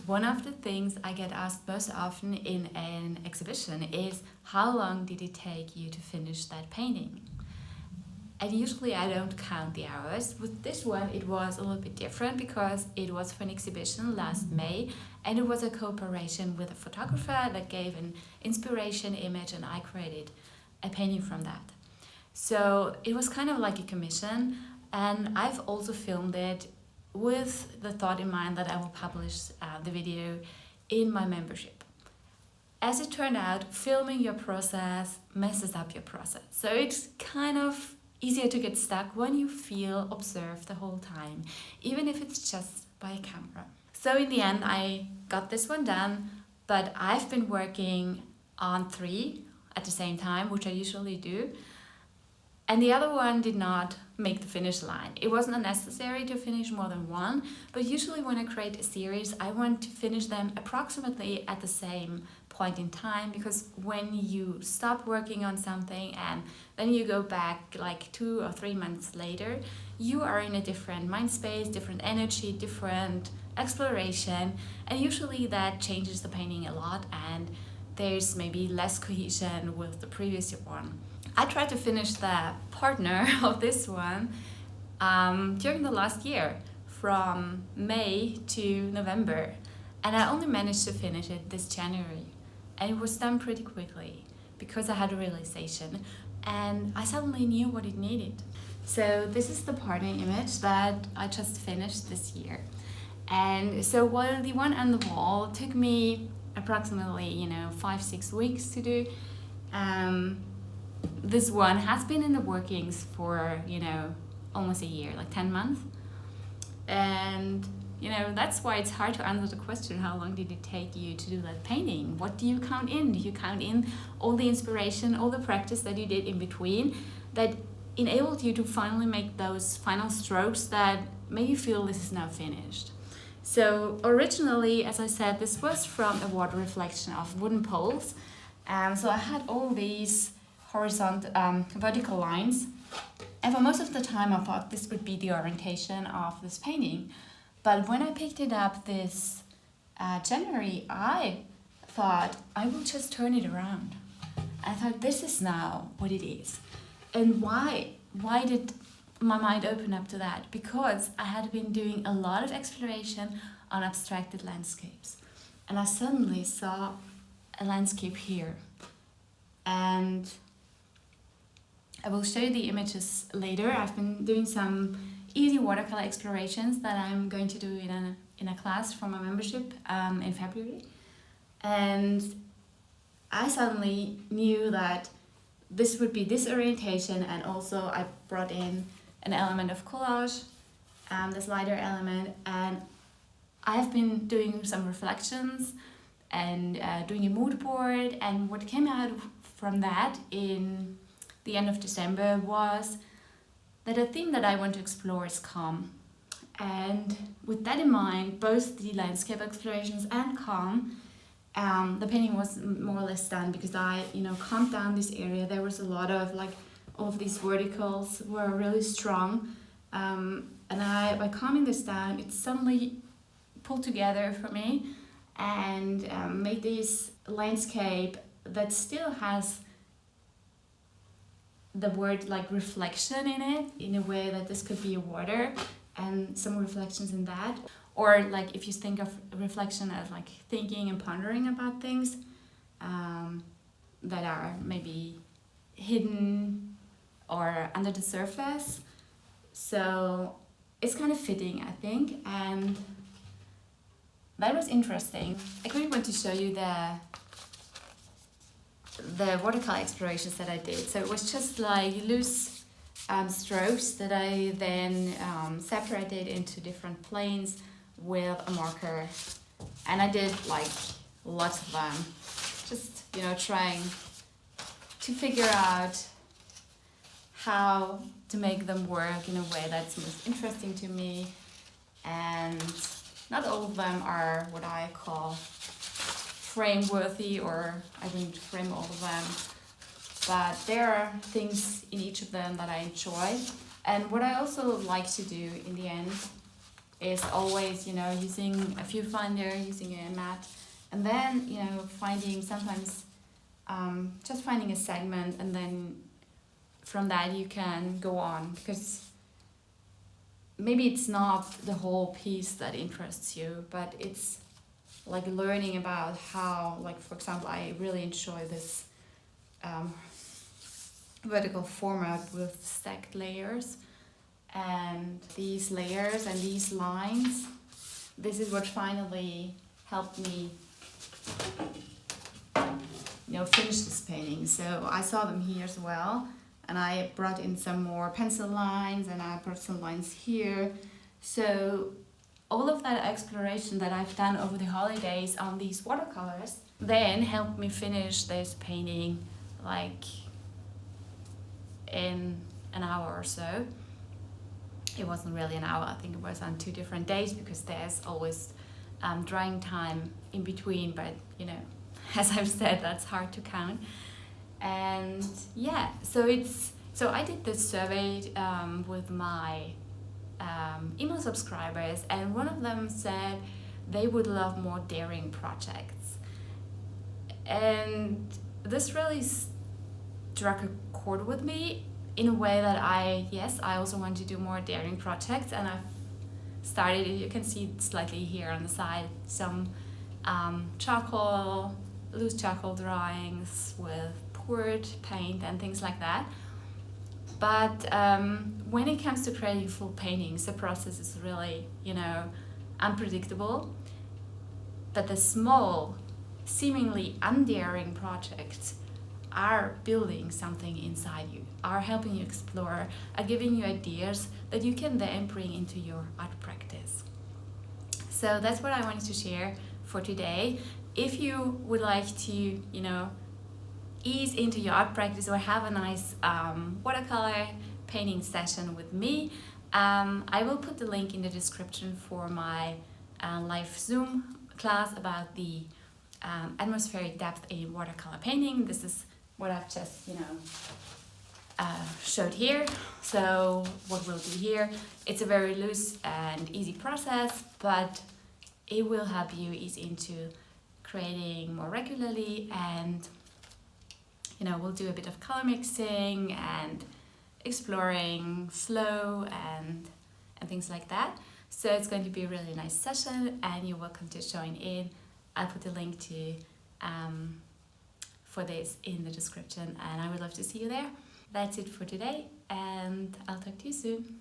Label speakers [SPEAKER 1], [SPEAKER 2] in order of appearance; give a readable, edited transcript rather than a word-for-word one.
[SPEAKER 1] one of the things I get asked most often in an exhibition is, how long did it take you to finish that painting? And usually I don't count the hours. With this one, it was a little bit different because it was for an exhibition last May, and it was a cooperation with a photographer that gave an inspiration image, and I created a painting from that. So it was kind of like a commission, and I've also filmed it with the thought in mind that I will publish the video in my membership. As it turned out, filming your process messes up your process. So it's kind of easier to get stuck when you feel observed the whole time, even if it's just by a camera. So in the end, I got this one done, but I've been working on 3 at the same time, which I usually do. And the other one did not make the finish line. It wasn't necessary to finish more than 1, but usually when I create a series, I want to finish them approximately at the same point in time, because when you stop working on something and then you go back like 2 or 3 months later, you are in a different mind space, different energy, different exploration, and usually that changes the painting a lot, and there's maybe less cohesion with the previous one. I tried to finish the partner of this one during the last year, from May to November, and I only managed to finish it this January. And it was done pretty quickly because I had a realization and I suddenly knew what it needed. So this is the partner image that I just finished this year. And so while the one on the wall took me approximately 5-6 weeks to do, this one has been in the workings for almost a year, like 10 months. And that's why it's hard to answer the question, how long did it take you to do that painting? What do you count in? Do you count in all the inspiration, all the practice that you did in between that enabled you to finally make those final strokes that made you feel this is now finished? So originally, as I said, this was from a water reflection of wooden poles. So I had all these vertical lines. And for most of the time, I thought this would be the orientation of this painting. But when I picked it up this January, I thought I will just turn it around. I thought this is now what it is. And why did my mind open up to that? Because I had been doing a lot of exploration on abstracted landscapes. And I suddenly saw a landscape here. And I will show you the images later. I've been doing some easy watercolor explorations that I'm going to do in a class for my membership in February. And I suddenly knew that this would be this orientation, and also I brought in an element of collage, this lighter element, and I've been doing some reflections and doing a mood board, and what came out from that in the end of December was that a theme that I want to explore is calm. And with that in mind, both the landscape explorations and calm, the painting was more or less done because I, calmed down this area. There was a lot of all of these verticals were really strong. And by calming this down, it suddenly pulled together for me and made this landscape that still has the word reflection in it, in a way that this could be water and some reflections in that. Or if you think of reflection as thinking and pondering about things that are maybe hidden or under the surface. So it's kind of fitting, I think, and that was interesting. I really want to show you the watercolor explorations that I did. So it was just loose strokes that I then separated into different planes with a marker, and I did lots of them, just trying to figure out how to make them work in a way that's most interesting to me. And not all of them are what I call frame worthy, or I wouldn't frame all of them, but there are things in each of them that I enjoy. And what I also like to do in the end is always, you know, using a viewfinder, using a mat, and then, you know, finding sometimes just finding a segment, and then from that you can go on, because maybe it's not the whole piece that interests you, but it's like learning about how, like for example, I really enjoy this vertical format with stacked layers, and these layers and these lines, this is what finally helped me, you know, finish this painting. So I saw them here as well, and I brought in some more pencil lines, and I brought some lines here. So all of that exploration that I've done over the holidays on these watercolors then helped me finish this painting like in an hour or so. It wasn't really an hour, I think it was on 2 different days, because there's always drying time in between, but you know, as I've said, that's hard to count. And yeah, so I did this survey with my email subscribers, and one of them said they would love more daring projects, and this really struck a chord with me in a way that I also want to do more daring projects. And I've started, you can see slightly here on the side, some loose charcoal drawings with poured paint and things like that. But when it comes to creating full paintings, the process is really, you know, unpredictable. But the small, seemingly undaring projects are building something inside you, are helping you explore, are giving you ideas that you can then bring into your art practice. So that's what I wanted to share for today. If you would like to, you know, ease into your art practice or have a nice watercolor painting session with me, I will put the link in the description for my live Zoom class about the atmospheric depth in watercolor painting. This is what I've just, you know, showed here. So what we'll do here, it's a very loose and easy process, but it will help you ease into creating more regularly, and you know, we'll do a bit of color mixing and exploring flow and things like that. So it's going to be a really nice session, and you're welcome to join in. I'll put the link to for this in the description, and I would love to see you there. That's it for today, and I'll talk to you soon.